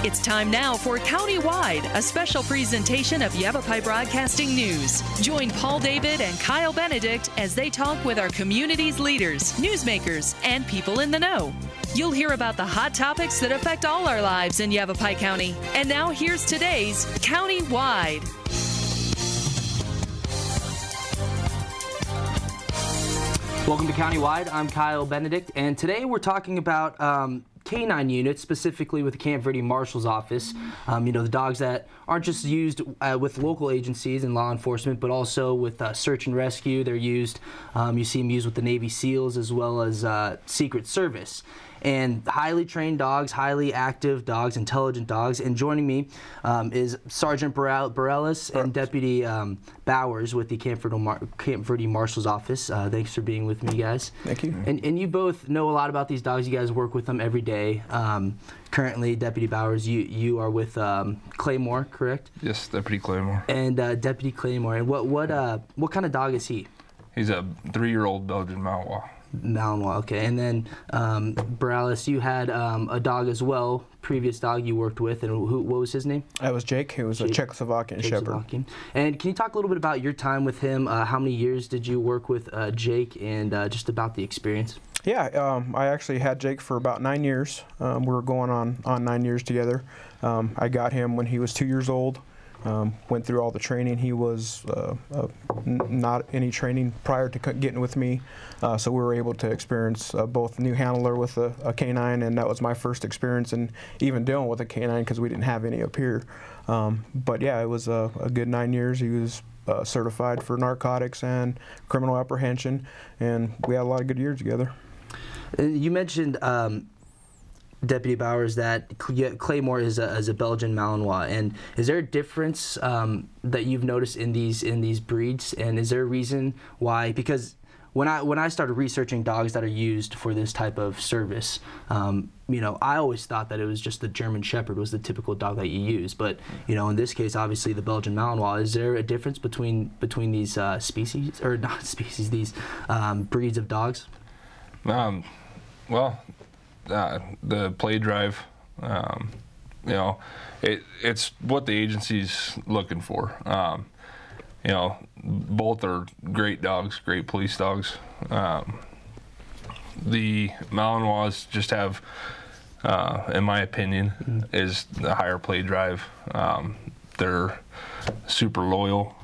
It's time now for Countywide, a special presentation of Yavapai Broadcasting News. Join Paul David and Kyle Benedict as they talk with our community's leaders, newsmakers, and people in the know. You'll hear about the hot topics that affect all our lives in Yavapai County. And now here's today's Countywide. Welcome to Countywide. I'm Kyle Benedict, and today we're talking about K-9 units, specifically with the Camp Verde Marshal's office. The dogs that aren't just used with local agencies and law enforcement, but also with search and rescue. They're used, you see them used with the Navy SEALs as well as Secret Service. And highly trained dogs, highly active dogs, intelligent dogs. And joining me is Sergeant Bareilles and Deputy Bowers with the Camp Verde Marshal's office. Thanks for being with me, guys. Thank you. And you both know a lot about these dogs. You guys work with them every day. Currently, Deputy Bowers, you are with Claymore, correct? Yes, Deputy Claymore. And Deputy Claymore. And what kind of dog is he? He's a 3-year-old Belgian Malinois. Malinois, okay. And then Bareilles, you had a dog as well, previous dog you worked with, and what was his name? That was Jake. He was a Czechoslovakian Shepherd. And can you talk a little bit about your time with him? How many years did you work with Jake, and just about the experience? Yeah, I actually had Jake for about 9 years. We were going on 9 years together. I got him when he was 2 years old. Went through all the training. He was not any training prior to getting with me, so we were able to experience both new handler with a K-9, and that was my first experience in even dealing with a K-9 because we didn't have any up here. But yeah, it was a good 9 years. He was certified for narcotics and criminal apprehension, and we had a lot of good years together. You mentioned Deputy Bowers, that Claymore is a Belgian Malinois, and is there a difference that you've noticed in these breeds, and is there a reason why? Because when I started researching dogs that are used for this type of service, I always thought that it was just the German Shepherd was the typical dog that you use, but in this case, obviously the Belgian Malinois. Is there a difference between these species, or not species, these breeds of dogs? Well. The play drive, it's what the agency's looking for. Both are great dogs, great police dogs. The Malinois just have, in my opinion, is the higher play drive. They're super loyal,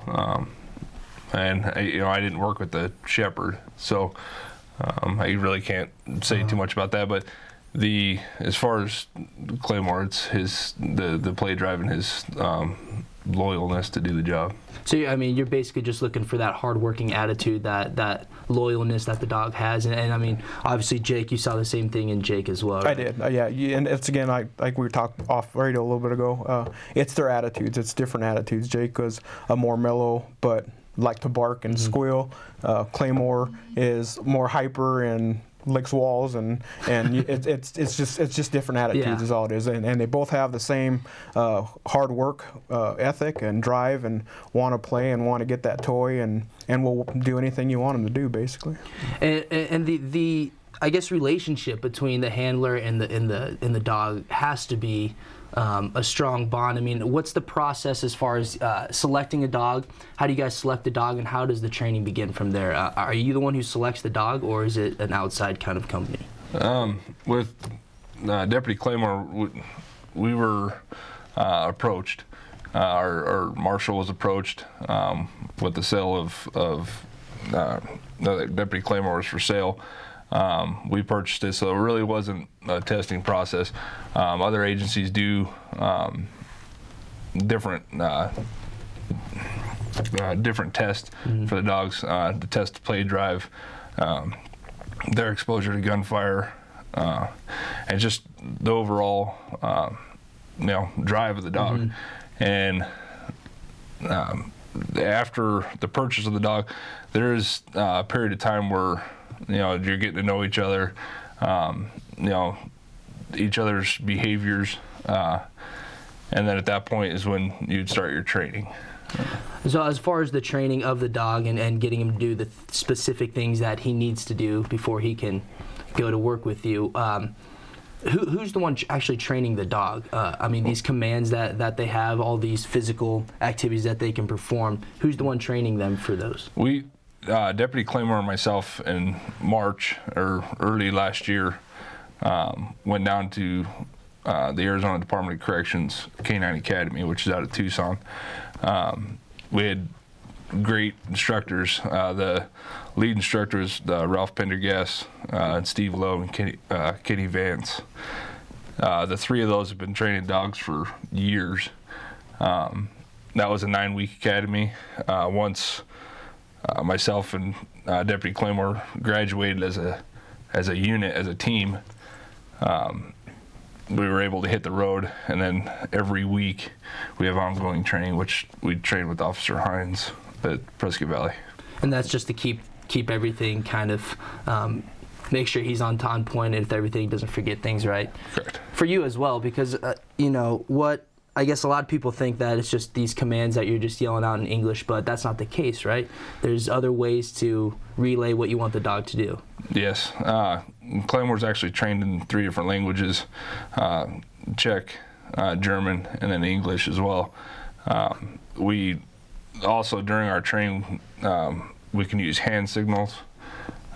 and I didn't work with the Shepherd, so I really can't say too much about that, but as far as Claymore, it's the play drive and his loyalness to do the job. So you're basically just looking for that hard-working attitude, that loyalness that the dog has, and obviously Jake, you saw the same thing in Jake as well. Right? I did, yeah, and it's again like we were talking off radio a little bit ago. It's their attitudes. It's different attitudes. Jake was a more mellow, but like to bark and squeal. Claymore is more hyper and licks walls, and it's just different attitudes is all it is, and they both have the same hard work ethic and drive, and want to play and want to get that toy, and will do anything you want them to do, basically. And the I guess relationship between the handler and the dog has to be a strong bond. What's the process as far as selecting a dog? How do you guys select the dog, and how does the training begin from there? Are you the one who selects the dog, or is it an outside kind of company? With Deputy Claymore, we were approached. Our Marshal was approached with the sale of Deputy Claymore was for sale. We purchased it, so it really wasn't a testing process. Other agencies do different tests for the dogs to test the play drive, their exposure to gunfire, and just the overall drive of the dog. And after the purchase of the dog, there's a period of time where you're getting to know each other, each other's behaviors, and then at that point is when you'd start your training. So as far as the training of the dog and getting him to do the specific things that he needs to do before he can go to work with you, who's the one actually training the dog? I mean, these commands that they have, all these physical activities that they can perform, who's the one training them for those? We, Deputy Claymore and myself in March, or early last year, went down to the Arizona Department of Corrections K-9 Academy, which is out of Tucson. We had great instructors. The lead instructor was Ralph Pendergast and Steve Lowe and Kenny Vance. The three of those have been training dogs for years. That was a 9-week academy. Once myself and Deputy Claymore graduated as a unit, as a team, we were able to hit the road, and then every week we have ongoing training, which we train with Officer Hines at Prescott Valley. And that's just to keep everything kind of, make sure he's on point, and if everything doesn't forget things, right? Correct. For you as well, because, you know, what I guess a lot of people think that it's just these commands that you're just yelling out in English, but that's not the case, right? There's other ways to relay what you want the dog to do. Yes. Claymore's actually trained in 3 different languages, Czech, German, and then English as well. We also, during our training, we can use hand signals,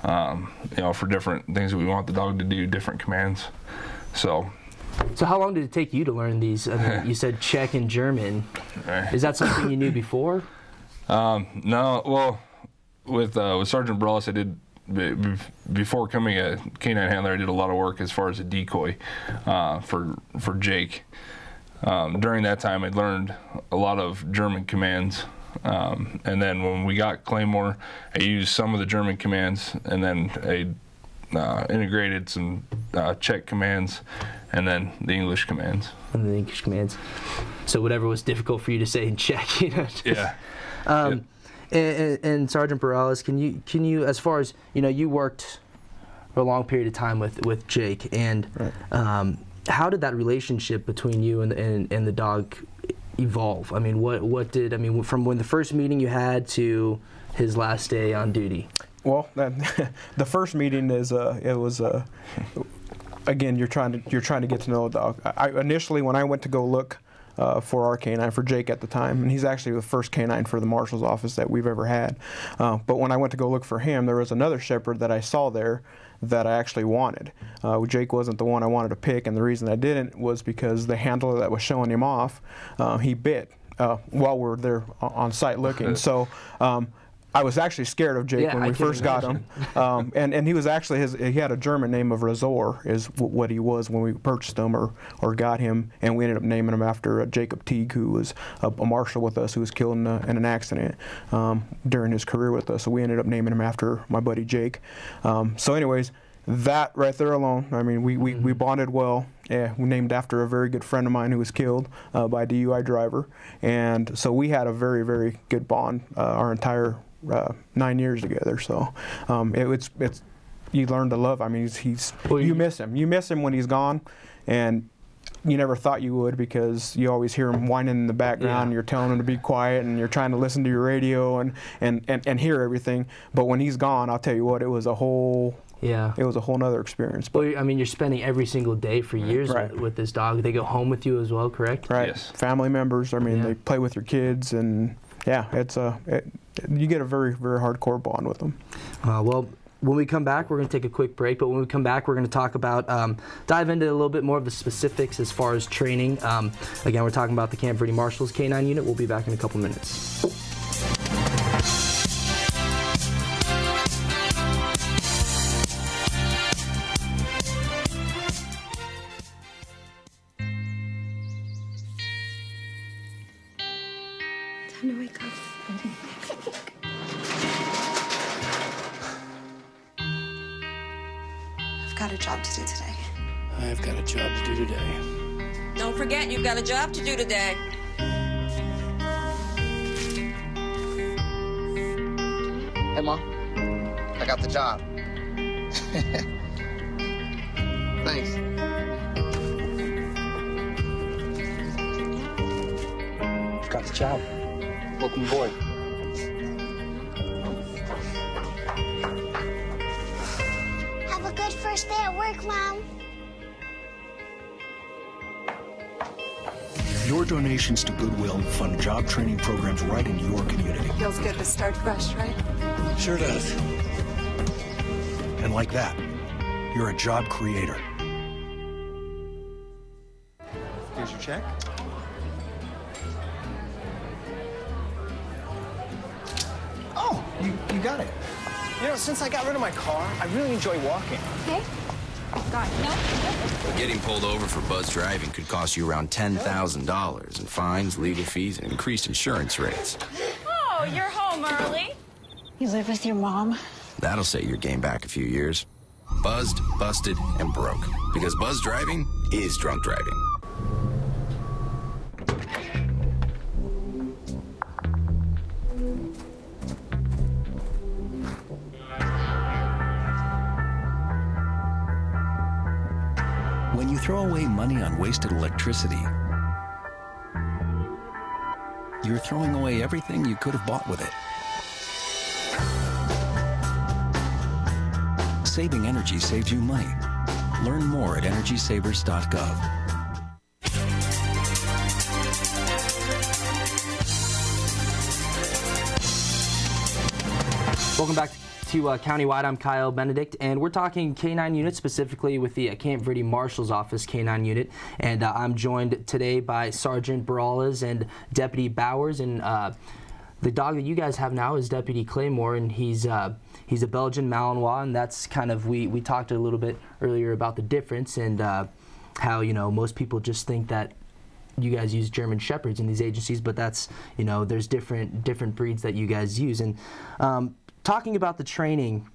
you know, for different things that we want the dog to do, different commands. So how long did it take you to learn these? I mean, you said Czech and German. Right. Is that something you knew before? No. Well, with Sergeant Brawlis, I did, before becoming a K-9 handler, I did a lot of work as far as a decoy for Jake. During that time, I learned a lot of German commands. And then when we got Claymore, I used some of the German commands, and then I integrated some Czech commands, and then the English commands. And the English commands. So whatever was difficult for you to say in Czech, you know. Yeah. And Sergeant Morales, can you, as far as, you know, you worked for a long period of time with Jake, and right. How did that relationship between you and the dog evolve? I mean, from when the first meeting you had to his last day on duty? Well, the first meeting is it was again, you're trying to get to know a dog. Initially, when I went to go look for our K-9 for Jake at the time, and he's actually the first K-9 for the Marshal's office that we've ever had. But when I went to go look for him, there was another shepherd that I saw there that I actually wanted. Jake wasn't the one I wanted to pick, and the reason I didn't was because the handler that was showing him off, he bit while we were there on site looking. So I was actually scared of Jake when we first got him. And he was actually, he had a German name of Razor, is what he was when we purchased him or got him, and we ended up naming him after Jacob Teague, who was a marshal with us, who was killed in an accident during his career with us. So we ended up naming him after my buddy Jake. So anyways, that right there alone, I mean, we bonded well. Yeah, we named after a very good friend of mine who was killed by a DUI driver. And so we had a very, very good bond our entire 9 years together. So it's you learn to love. I mean, you miss him. You miss him when he's gone, and you never thought you would, because you always hear him whining in the background. Yeah. And you're telling him to be quiet, and you're trying to listen to your radio and hear everything. But when he's gone, I'll tell you what, it was a whole. Yeah. It was a whole nother experience. But well, I mean, you're spending every single day for years with this dog. They go home with you as well, correct? Right. Yes. Family members. I mean, they play with your kids, and yeah, you get a very, very hardcore bond with them. Well, when we come back, we're going to take a quick break. But when we come back, we're going to talk about, dive into a little bit more of the specifics as far as training. Again, we're talking about the Camp Verde Marshals K-9 unit. We'll be back in a couple minutes. Time to wake up. I've got a job to do today. I've got a job to do today. Don't forget, you've got a job to do today. Hey, Mom. I got the job. Thanks. Got the job. Welcome aboard. Have a good first day at work, Mom. Your donations to Goodwill fund job training programs right in your community. Feels good to start fresh, right? Sure does. And like that, you're a job creator. Here's your check. Oh, you got it. You know, since I got rid of my car, I really enjoy walking. Okay. Got it. No. Getting pulled over for buzz driving could cost you around $10,000 in fines, legal fees, and increased insurance rates. Oh, you're home early. You live with your mom? That'll set your game back a few years. Buzzed, busted, and broke. Because buzz driving is drunk driving. When you throw away money on wasted electricity, you're throwing away everything you could have bought with it. Saving energy saves you money. Learn more at energysavers.gov. Welcome back to Countywide. I'm Kyle Benedict, and we're talking K-9 units, specifically with the Camp Verde Marshal's Office K-9 unit. And I'm joined today by Sergeant Barales and Deputy Bowers. And the dog that you guys have now is Deputy Claymore, and he's a Belgian Malinois, and that's kind of, we talked a little bit earlier about the difference and how, you know, most people just think that you guys use German Shepherds in these agencies, but that's, you know, there's different breeds that you guys use. And talking about the training,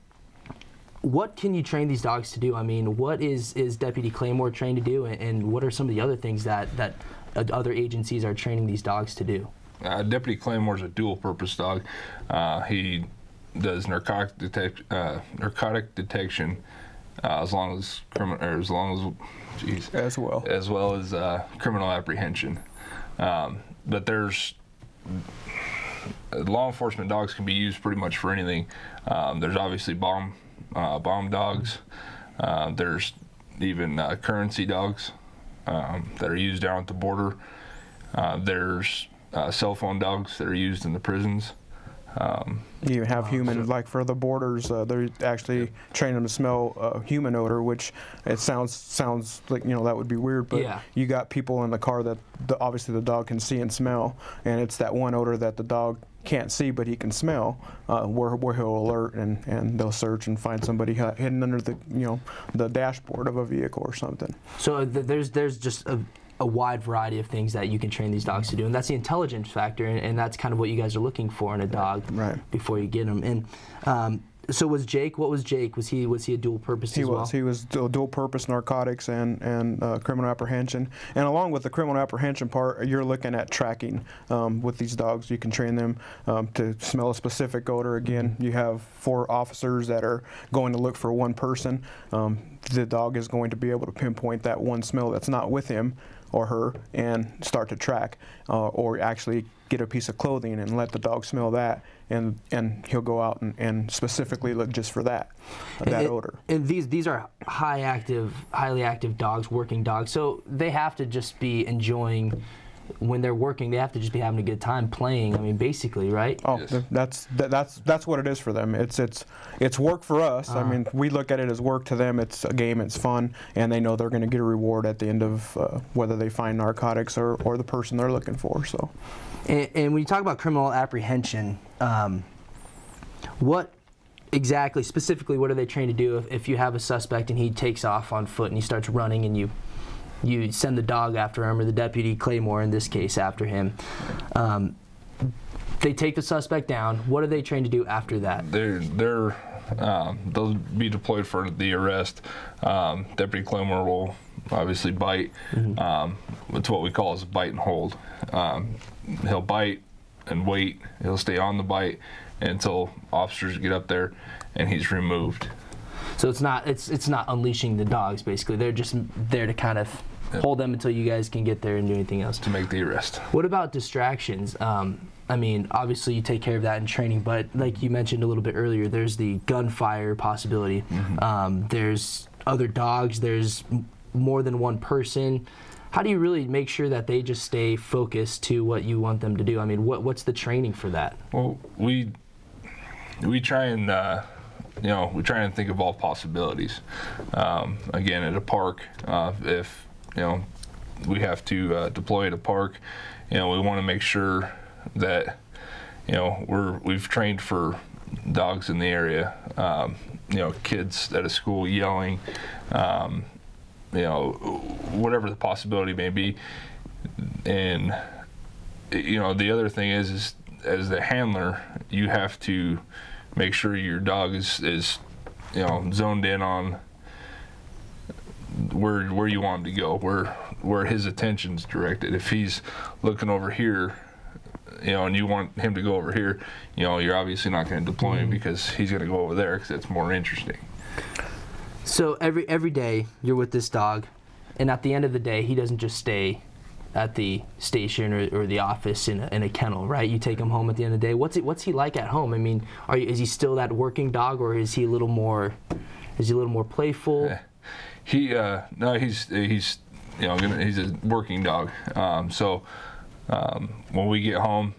what can you train these dogs to do? I mean, what is Deputy Claymore trained to do, and what are some of the other things that other agencies are training these dogs to do? Deputy Claymore is a dual-purpose dog. He does narcotic detection as well as criminal apprehension. But there's law enforcement dogs can be used pretty much for anything. There's obviously bomb dogs. There's even currency dogs that are used down at the border. There's cell phone dogs that are used in the prisons. You even have human, like for the borders, they're actually training them to smell human odor, which it sounds like, you know, that would be weird, but yeah, you got people in the car that obviously the dog can see and smell, and it's that one odor that the dog can't see but he can smell, where he'll alert and they'll search and find somebody hidden under the, you know, the dashboard of a vehicle or something. So there's just a wide variety of things that you can train these dogs to do, and that's the intelligence factor, and that's kind of what you guys are looking for in a dog, right, before you get them. And so was Jake? What was Jake? Was he a dual purpose as well? He was dual purpose narcotics and criminal apprehension. And along with the criminal apprehension part, you're looking at tracking with these dogs. You can train them to smell a specific odor. Again, you have 4 officers that are going to look for one person. The dog is going to be able to pinpoint that one smell that's not with him or her and start to track, or actually get a piece of clothing and let the dog smell that, and he'll go out and specifically look just for that odor. And these are highly active dogs, working dogs, so they have to just be enjoying. When they're working, they have to just be having a good time playing. I mean, basically, right? Oh, yes. That's what it is for them. It's work for us. I mean, we look at it as work. To them, it's a game. It's fun, and they know they're going to get a reward at the end of whether they find narcotics or the person they're looking for. So, and when you talk about criminal apprehension, what exactly, specifically, what are they trained to do if you have a suspect and he takes off on foot and he starts running and you send the dog after him, or the Deputy Claymore in this case after him? They take the suspect down. What are they trained to do after that? They'll be deployed for the arrest. Deputy Claymore will obviously bite. It's what we call as a bite and hold. He'll bite and wait. He'll stay on the bite until officers get up there and he's removed. So it's not unleashing the dogs, basically. They're just there to kind of hold them until you guys can get there and do anything else. To make the arrest. What about distractions? I mean, obviously you take care of that in training, but like you mentioned a little bit earlier, there's the gunfire possibility. There's other dogs. There's more than one person. how do you really make sure that they just stay focused to what you want them to do? I mean, what's the training for that? Well, we try and we try and think of all possibilities. Again, at a park, if we have to deploy at a park, we want to make sure that we've trained for dogs in the area. Kids at a school yelling, whatever the possibility may be. And the other thing is as the handler, you have to make sure your dog is zoned in on where you want him to go, where his attention's directed. If he's looking over here, and you want him to go over here, you're obviously not going to deploy him because he's going to go over there because it's more interesting. So every day you're with this dog, and at the end of the day, he doesn't just stay at the station or the office in a kennel, right? You take him home at the end of the day. What's he like at home? I mean, is he still that working dog, or is he a little more playful? He's he's a working dog. So when we get home,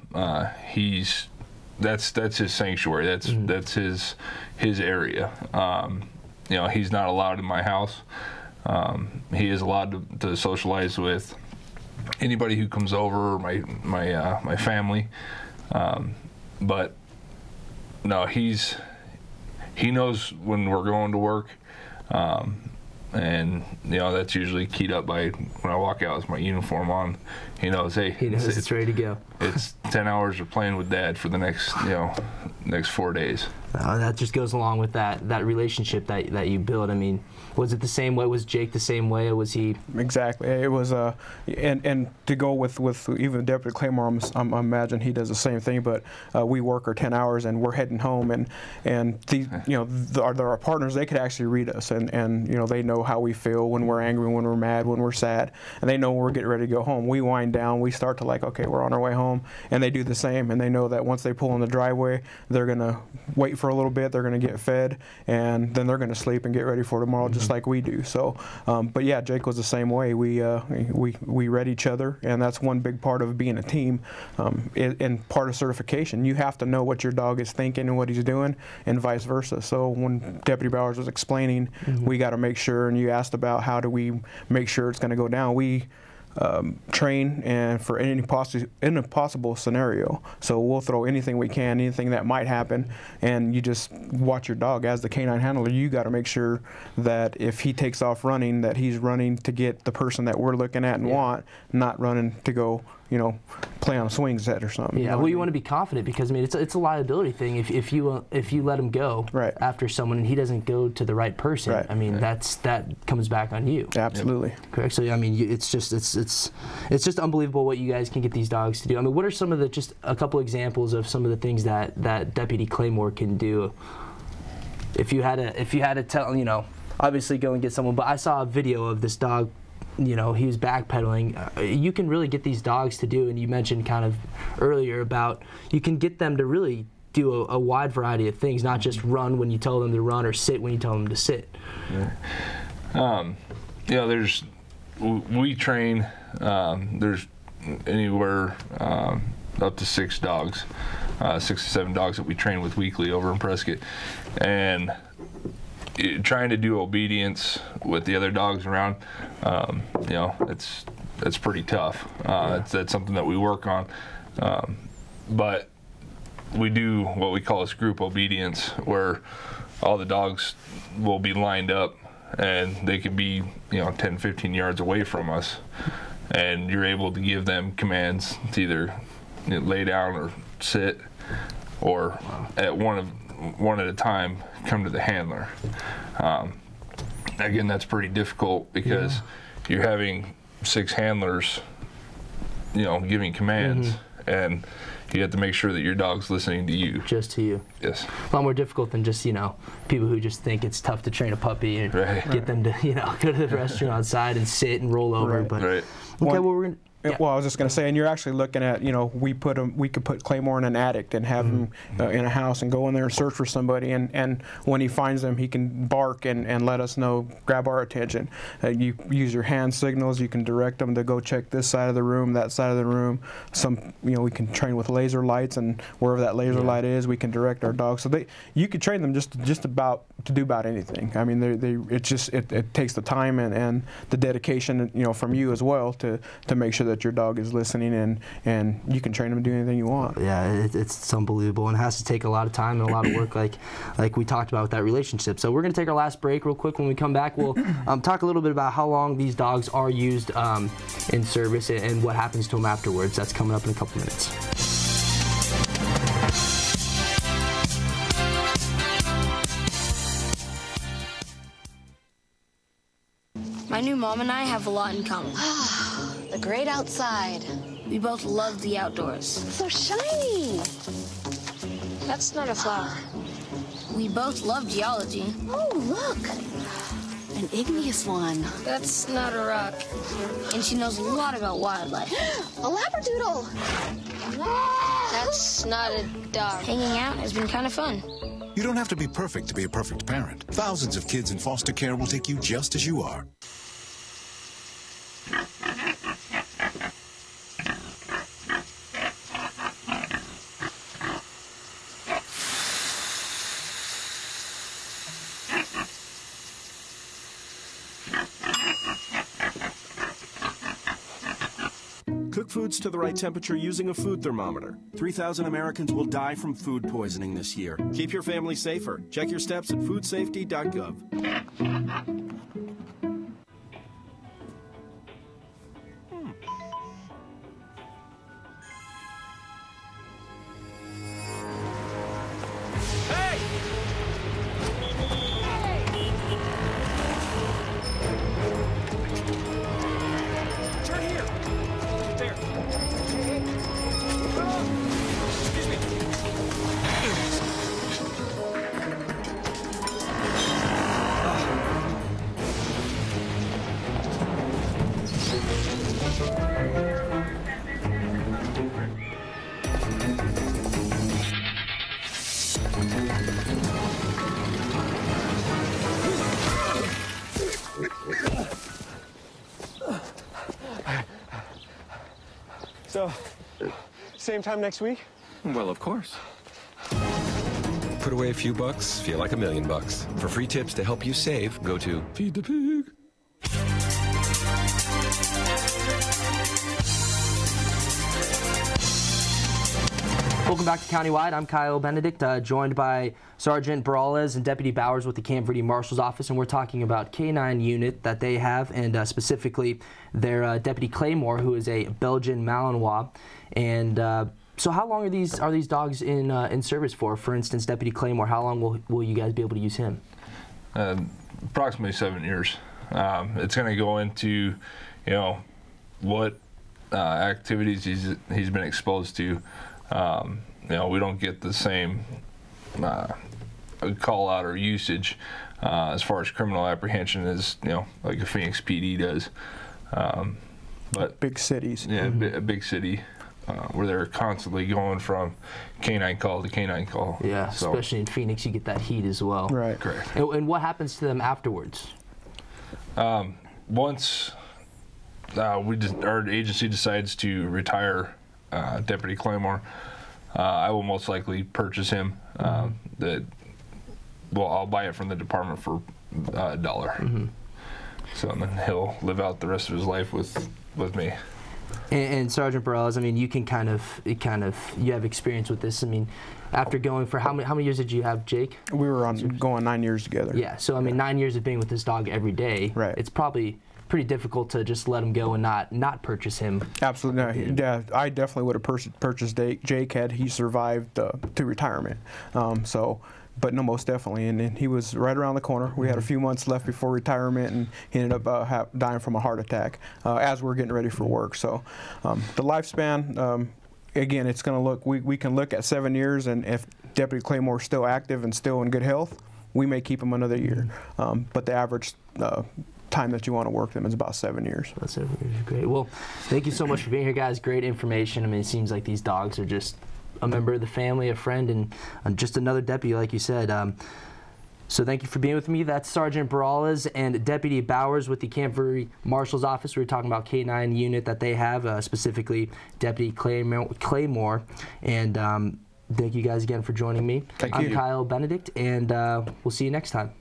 that's his sanctuary. That's his area. He's not allowed in my house. He is allowed to socialize with anybody who comes over, my family. But no, he knows when we're going to work. And that's usually keyed up by when I walk out with my uniform on. He knows, hey, it's ready to go. It's 10 hours of playing with Dad for the next 4 days. That just goes along with that relationship that you build. I mean, was it the same way? Was Jake the same way, or was he? Exactly. It was, and to go with even Deputy Claymore, I imagine he does the same thing. But we work our 10 hours and we're heading home, and these, our partners, they could actually read us, and they know how we feel when we're angry, when we're mad, when we're sad, and they know when we're getting ready to go home. We wind down, we start to okay, we're on our way home, and they do the same, and they know that once they pull in the driveway, they're gonna wait for a little bit, they're going to get fed, and then they're going to sleep and get ready for tomorrow, just like we do. So, but yeah, Jake was the same way. We read each other, and that's one big part of being a team, and part of certification. You have to know what your dog is thinking and what he's doing, and vice versa. So when Deputy Bowers was explaining, we got to make sure, and you asked about how do we make sure it's going to go down. We train and for any possible scenario. So we'll throw anything we can, anything that might happen, and you just watch your dog. As the canine handler, you got to make sure that if he takes off running, that he's running to get the person that we're looking at and want, not running to go play on a swing set or something. Yeah, well, you want to be confident because, I mean, it's a liability thing. If you let him go after someone and he doesn't go to the right person, I mean, that comes back on you. Absolutely. Correct. So, I mean, it's just unbelievable what you guys can get these dogs to do. I mean, what are some of just a couple examples of some of the things that Deputy Claymore can do? If you had to tell, obviously go and get someone, but I saw a video of this dog. He was backpedaling. You can really get these dogs to do, and you mentioned kind of earlier about you can get them to really do a wide variety of things, not just run when you tell them to run or sit when you tell them to sit. We train. There's anywhere up to 6 dogs, 6 to 7 dogs that we train with weekly over in Prescott, and trying to do obedience with the other dogs around, it's pretty tough. That's something that we work on, but we do what we call group obedience, where all the dogs will be lined up and they can be 10, 15 yards away from us, and you're able to give them commands to either lay down or sit, or at one at a time come to the handler. Again, that's pretty difficult because you're having 6 handlers, giving commands, and you have to make sure that your dog's listening to you. Just to you. Yes. A lot more difficult than just, people who just think it's tough to train a puppy and get them to, go to the restaurant outside and sit and roll over. But okay, well, we're gonna. Well, I was just going to say, and you're actually looking at, you know, we could put Claymore in an attic and have him in a house and go in there and search for somebody, and when he finds them, he can bark and let us know, grab our attention. You use your hand signals. You can direct them to go check this side of the room, that side of the room. We can train with laser lights, and wherever that laser light is, we can direct our dogs. So you could train them just about to do about anything. I mean, it takes the time and the dedication, you know, from you as well to make sure that your dog is listening, and you can train them to do anything you want. Yeah, it's unbelievable, and it has to take a lot of time and a lot of work, like we talked about with that relationship. So we're going to take our last break real quick. When we come back, we'll talk a little bit about how long these dogs are used in service and what happens to them afterwards. That's coming up in a couple minutes. My new mom and I have a lot in common. The great outside. We both love the outdoors. So shiny. That's not a flower. We both love geology. Oh, look. An igneous one. That's not a rock. And she knows a lot about wildlife. A labradoodle. That's not a dog. Hanging out has been kind of fun. You don't have to be perfect to be a perfect parent. Thousands of kids in foster care will take you just as you are. Cook foods to the right temperature using a food thermometer. 3,000 Americans will die from food poisoning this year. Keep your family safer. Check your steps at foodsafety.gov. So, same time next week? Well, of course. Put away a few bucks, feel like $1 million. For free tips to help you save, go to Feed the Pig. Welcome back to Countywide. I'm Kyle Benedict, joined by Sergeant Barales and Deputy Bowers with the Camp Verde Marshal's Office, and we're talking about K-9 unit that they have, and specifically their Deputy Claymore, who is a Belgian Malinois. And so how long are these dogs in service for? For instance, Deputy Claymore, how long will you guys be able to use him? Approximately 7 years. It's going to go into, you know, what activities he's been exposed to. You know, we don't get the same call out or usage as far as criminal apprehension as, you know, like a Phoenix PD does. But big cities. Yeah, a big city where they're constantly going from K-9 call to K-9 call. Yeah, so, especially in Phoenix, you get that heat as well. Right. Correct. And what happens to them afterwards? Once our agency decides to retire Deputy Claymore, I will most likely purchase him. I'll buy it from the department for $1. Mm-hmm. So then he'll live out the rest of his life with me. And Sergeant Barales, I mean, you can you have experience with this. I mean, after going for how many years did you have, Jake? We were going 9 years together. Yeah. So I mean, 9 years of being with this dog every day. Right. It's probably pretty difficult to just let him go and not purchase him. Absolutely. No, yeah, I definitely would have purchased Jake had he survived to retirement. But no, most definitely. And he was right around the corner. We had a few months left before retirement, and he ended up dying from a heart attack as we're getting ready for work. So the lifespan, again, it's going to look, we can look at 7 years, and if Deputy Claymore is still active and still in good health, we may keep him another year. But the average time that you want to work them is about 7 years. About 7 years, great. Well, thank you so much for being here, guys. Great information. I mean, it seems like these dogs are just a member of the family, a friend, and just another deputy, like you said. So thank you for being with me. That's Sergeant Barales and Deputy Bowers with the Camp Verde Marshal's Office. We were talking about K-9 unit that they have, specifically Deputy Claymore. And thank you guys again for joining me. Thank I'm you. Kyle Benedict, and we'll see you next time.